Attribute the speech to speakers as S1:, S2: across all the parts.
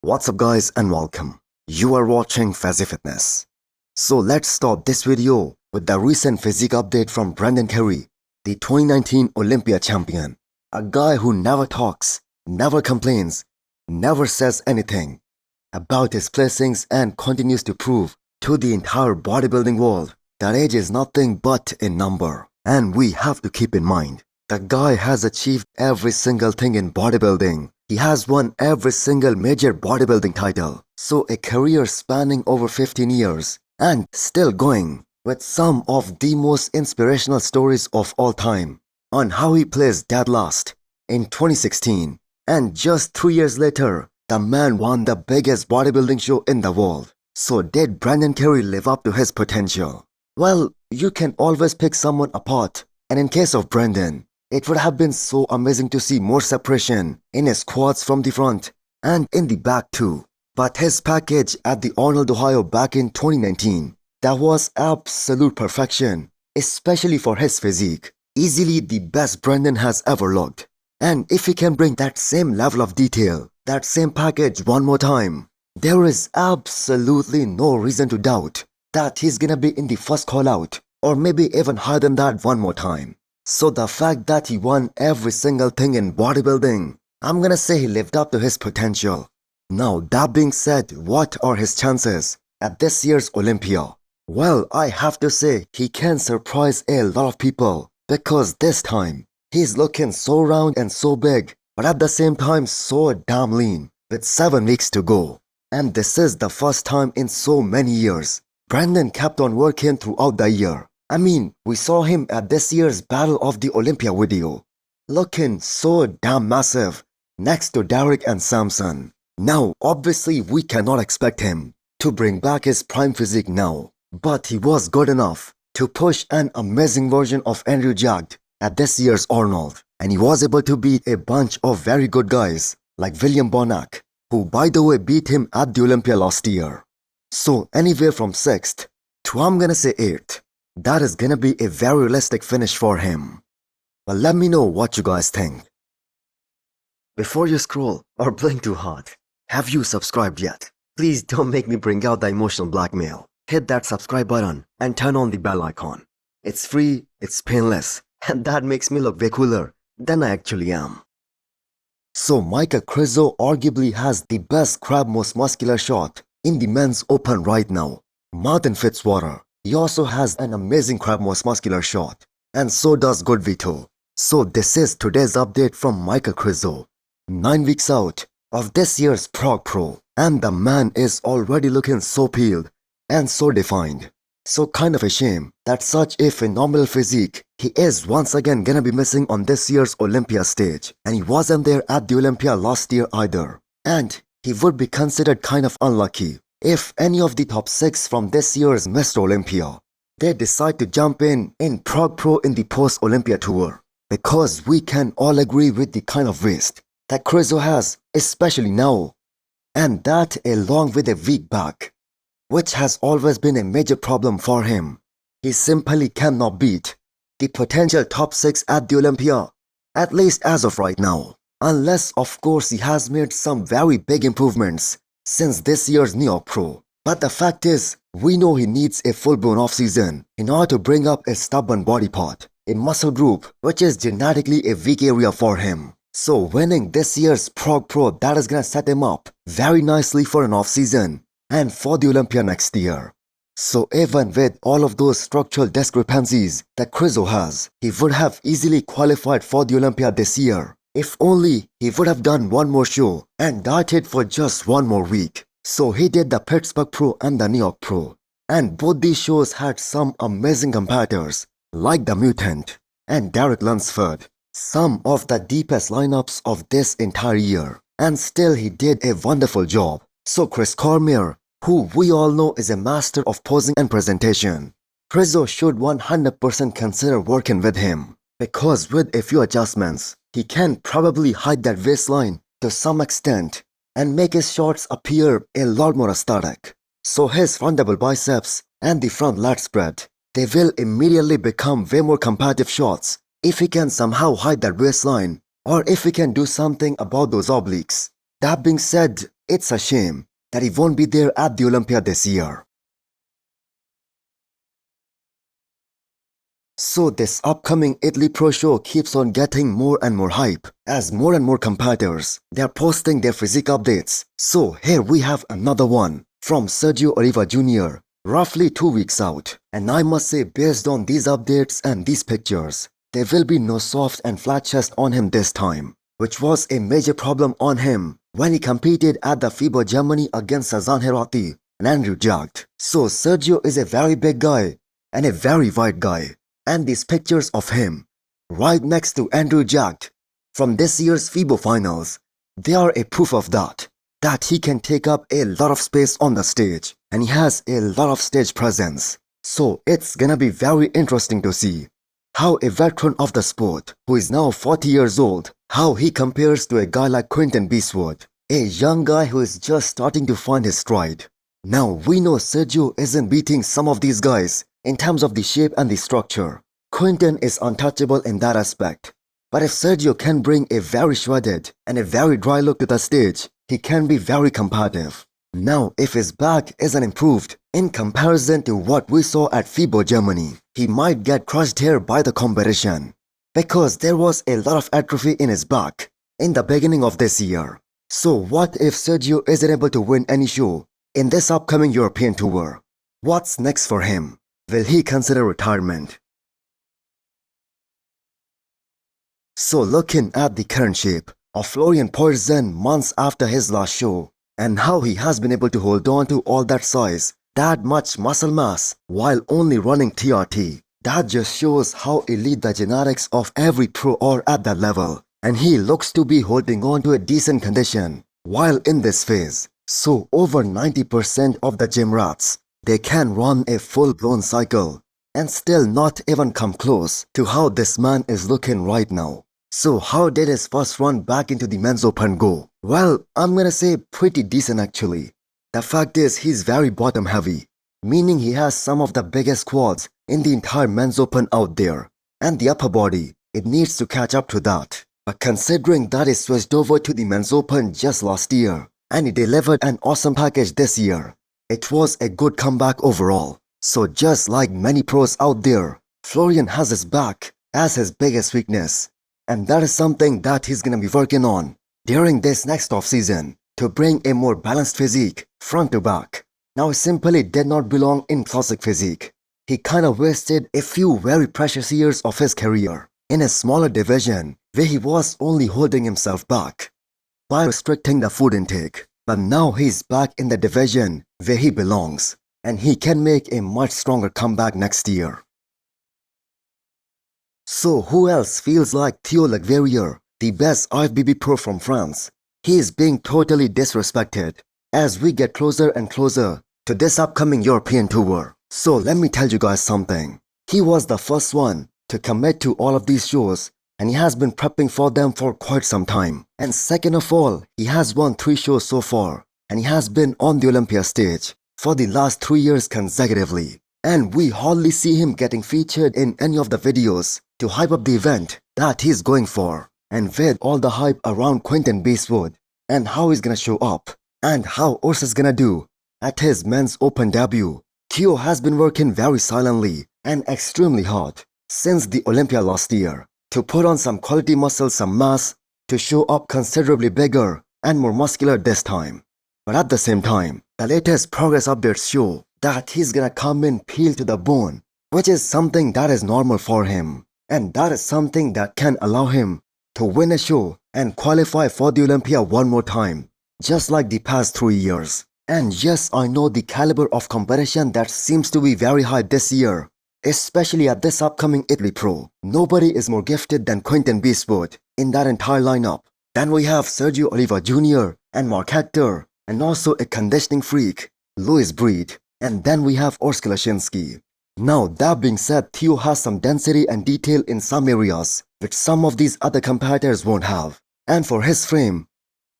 S1: What's up guys and welcome. You are watching Fazi Fitness. So let's start this video with the recent physique update from Brendan Carey, the 2019 Olympia champion. A guy who never talks, never complains, never says anything about his placings and continues to prove to the entire bodybuilding world that age is nothing but a number. And we have to keep in mind, the guy has achieved every single thing in bodybuilding. He has won every single major bodybuilding title. So a career spanning over 15 years and still going, with some of the most inspirational stories of all time on how he placed dead last in 2016. And just 3 years later, the man won the biggest bodybuilding show in the world. So did Brendan Carey live up to his potential? Well, you can always pick someone apart. And in case of Brendan, it would have been so amazing to see more separation in his quads from the front and in the back too. But his package at the Arnold, Ohio back in 2019, that was absolute perfection, especially for his physique. Easily the best Brendan has ever looked. And if he can bring that same level of detail, that same package one more time, there is absolutely no reason to doubt that he's gonna be in the first call out, or maybe even higher than that one more time. So the fact that he won every single thing in bodybuilding, I'm gonna say he lived up to his potential. Now that being said, what are his chances at this year's Olympia? Well, I have to say he can surprise a lot of people, because this time he's looking so round and so big, but at the same time so damn lean, with 7 weeks to go. And this is the first time in so many years Brendan kept on working throughout the year. I mean, we saw him at this year's Battle of the Olympia video, looking so damn massive next to Derek and Samson. Now, obviously we cannot expect him to bring back his prime physique now, but he was good enough to push an amazing version of Andrew Jacked at this year's Arnold, and he was able to beat a bunch of very good guys like William Bonac, who by the way beat him at the Olympia last year. So anywhere from 6th to I'm gonna say 8th. That is gonna be a very realistic finish for him. But let me know what you guys think. Before you scroll or blink too hard, have you subscribed yet? Please don't make me bring out the emotional blackmail. Hit that subscribe button and turn on the bell icon. It's free, it's painless, and that makes me look way cooler than I actually am. So Krizo arguably has the best crab most muscular shot in the men's open right now. Martin Fitzwater, he also has an amazing crab most muscular shot, and so does Good Vito. So this is today's update from Krizo. 9 weeks out of this year's Prague Pro, and the man is already looking so peeled and so defined. So kind of a shame that such a phenomenal physique he is once again gonna be missing on this year's Olympia stage, and he wasn't there at the Olympia last year either. And he would be considered kind of unlucky if any of the top 6 from this year's Mr. Olympia, they decide to jump in Prague Pro in the post-Olympia tour. Because we can all agree with the kind of waist that Krizo has, especially now. And that along with a weak back, which has always been a major problem for him. He simply cannot beat the potential top 6 at the Olympia, at least as of right now. Unless of course he has made some very big improvements since this year's New York Pro. But the fact is, we know he needs a full-blown off-season in order to bring up a stubborn body part, a muscle group which is genetically a weak area for him. So winning this year's Prague Pro, that is gonna set him up very nicely for an off-season and for the Olympia next year. So even with all of those structural discrepancies that Krizo has, he would have easily qualified for the Olympia this year. If only he would have done one more show and dieted for just one more week. So he did the Pittsburgh Pro and the New York Pro. And both these shows had some amazing competitors like the Mutant and Derek Lunsford. Some of the deepest lineups of this entire year. And still he did a wonderful job. So Chris Cormier, who we all know is a master of posing and presentation, Krizo should 100% consider working with him. Because with a few adjustments, he can probably hide that waistline to some extent and make his shots appear a lot more aesthetic. So his front double biceps and the front lat spread, they will immediately become way more competitive shots if he can somehow hide that waistline, or if he can do something about those obliques. That being said, it's a shame that he won't be there at the Olympia this year. So this upcoming Italy Pro Show keeps on getting more and more hype as more and more competitors, they are posting their physique updates. So here we have another one from Sergio Oliva Jr. roughly 2 weeks out. And I must say, based on these updates and these pictures, there will be no soft and flat chest on him this time, which was a major problem on him when he competed at the FIBA Germany against Sazan Herati and Andrew Jacked. So Sergio is a very big guy and a very wide guy. And these pictures of him right next to Andrew Jacked from this year's FIBA finals, they are a proof of that he can take up a lot of space on the stage and he has a lot of stage presence. So it's gonna be very interesting to see how a veteran of the sport who is now 40 years old, how he compares to a guy like Quinton Beastwood, a young guy who is just starting to find his stride. Now we know Sergio isn't beating some of these guys in terms of the shape and the structure. Quinton is untouchable in that aspect. But if Sergio can bring a very shredded and a very dry look to the stage, he can be very competitive. Now, if his back isn't improved in comparison to what we saw at FIBA Germany, he might get crushed here by the competition. Because there was a lot of atrophy in his back in the beginning of this year. So what if Sergio isn't able to win any show in this upcoming European tour? What's next for him? Will he consider retirement? So looking at the current shape of Florian months after his last show and how he has been able to hold on to all that size, that much muscle mass while only running TRT, that just shows how elite the genetics of every pro are at that level. And he looks to be holding on to a decent condition while in this phase. So over 90% of the gym rats, they can run a full-blown cycle and still not even come close to how this man is looking right now. So how did his first run back into the men's open go? Well, I'm gonna say pretty decent actually. The fact is he's very bottom heavy, meaning he has some of the biggest quads in the entire men's open out there. And the upper body, it needs to catch up to that. But considering that he switched over to the men's open just last year and he delivered an awesome package this year, it was a good comeback overall. So just like many pros out there, Florian has his back as his biggest weakness. And that is something that he's gonna be working on during this next off-season to bring a more balanced physique front to back. Now he simply did not belong in classic physique. He kinda wasted a few very precious years of his career in a smaller division where he was only holding himself back by restricting the food intake. But now he's back in the division where he belongs and he can make a much stronger comeback next year. So who else feels like Theo Lagverrier, the best IFBB pro from France? He is being totally disrespected as we get closer and closer to this upcoming European tour. So let me tell you guys something. He was the first one to commit to all of these shows and he has been prepping for them for quite some time. And second of all, he has won 3 shows so far and he has been on the Olympia stage for the last 3 years consecutively. And we hardly see him getting featured in any of the videos to hype up the event that he's going for. And with all the hype around Quinton Beastwood and how he's gonna show up and how Ursa's gonna do at his men's open debut, Theo has been working very silently and extremely hard since the Olympia last year to put on some quality muscle, some mass, to show up considerably bigger and more muscular this time. But at the same time, the latest progress updates show that he's gonna come in peeled to the bone, which is something that is normal for him. And that is something that can allow him to win a show and qualify for the Olympia one more time, just like the past 3 years. And yes, I know the caliber of competition that seems to be very high this year, especially at this upcoming Italy Pro. Nobody is more gifted than Quinton Beastwood in that entire lineup. Then we have Sergio Oliva Jr. and Mark Hector, and also a conditioning freak, Louis Breed. And then we have Orsk Lashinsky. Now that being said, Theo has some density and detail in some areas which some of these other competitors won't have. And for his frame,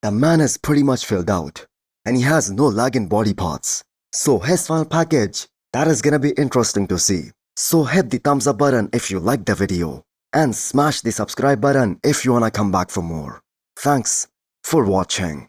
S1: the man is pretty much filled out and he has no lag in body parts. So his final package, that is gonna be interesting to see. So hit the thumbs up button if you liked the video and smash the subscribe button if you wanna come back for more. Thanks for watching.